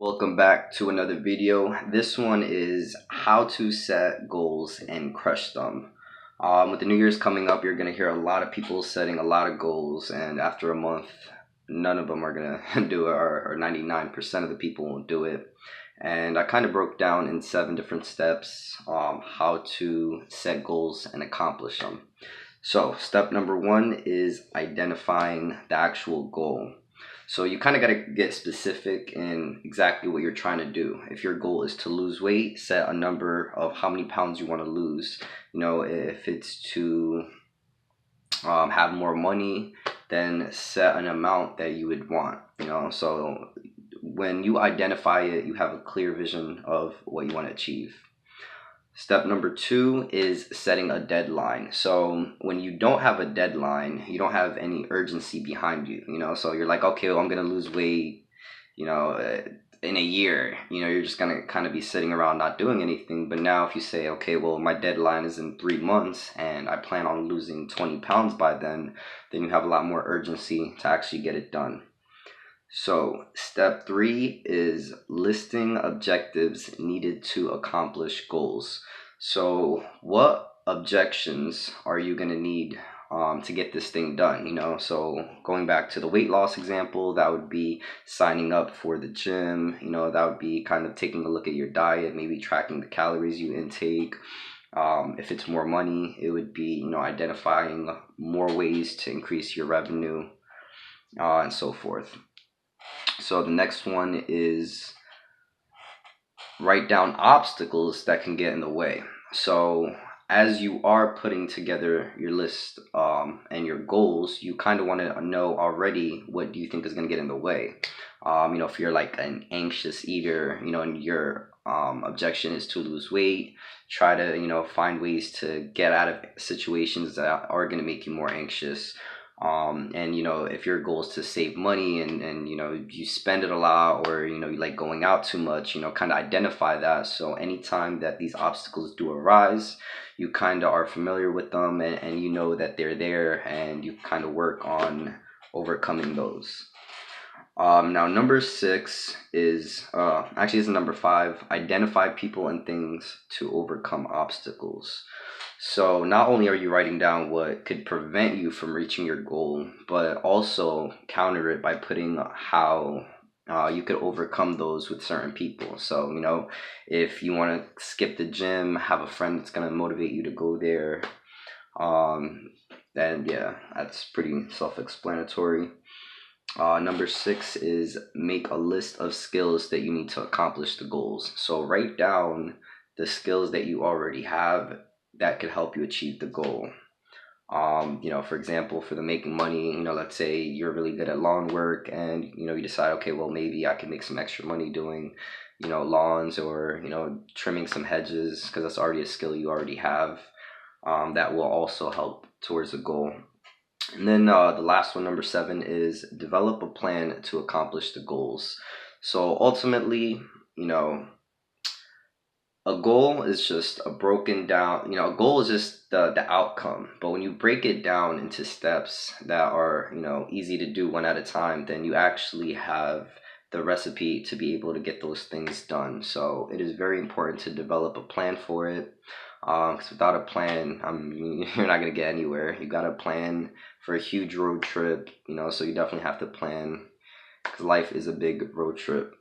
Welcome back to another video. This one is how to set goals and crush them. With the New Year's coming up, you're going to hear a lot of people setting a lot of goals, and after a month, none of them are going to do it, or 99% of the people won't do it. And I kind of broke down in 7 different steps how to set goals and accomplish them. So, step number 1 is identifying the actual goal. So you kind of got to get specific in exactly what you're trying to do. If your goal is to lose weight, set a number of how many pounds you want to lose. If it's to have more money, then set an amount that you would want. So when you identify it, you have a clear vision of what you want to achieve. Step number 2 is setting a deadline. So when you don't have a deadline, you don't have any urgency behind you, so you're like, okay, well, I'm going to lose weight, in a year, you're just going to kind of be sitting around not doing anything. But now if you say, okay, well, my deadline is in 3 months and I plan on losing 20 pounds by then you have a lot more urgency to actually get it done. So step 3 is listing objectives needed to accomplish goals. So what objections are you going to need to get this thing done? So going back to the weight loss example, that would be signing up for the gym. That would be kind of taking a look at your diet, maybe tracking the calories you intake. If it's more money, it would be identifying more ways to increase your revenue and so forth. So the next one is write down obstacles that can get in the way. So as you are putting together your list and your goals, you kind of want to know already what do you think is going to get in the way. If you're like an anxious eater, and your objection is to lose weight, try to find ways to get out of situations that are going to make you more anxious. And if your goal is to save money and you spend it a lot, or you like going out too much, kind of identify that. So anytime that these obstacles do arise, you kind of are familiar with them, and you know that they're there, and you kind of work on overcoming those. Now number 6 is actually is number 5, identify people and things to overcome obstacles. So not only are you writing down what could prevent you from reaching your goal, but also counter it by putting how you could overcome those with certain people. So if you want to skip the gym, have a friend that's going to motivate you to go there. Then yeah, that's pretty self-explanatory. Number 6 is make a list of skills that you need to accomplish the goals. So write down the skills that you already have that could help you achieve the goal. For example, for the making money, let's say you're really good at lawn work, and you decide, okay, well, maybe I can make some extra money doing lawns, or trimming some hedges, because that's already a skill you already have. That will also help towards the goal. And then the last one, number 7, is develop a plan to accomplish the goals. So ultimately, a goal is just a broken down, a goal is just the outcome. But when you break it down into steps that are, easy to do one at a time, then you actually have the recipe to be able to get those things done. So it is very important to develop a plan for it. Because without a plan, you're not going to get anywhere. You got to plan for a huge road trip, so you definitely have to plan, because life is a big road trip.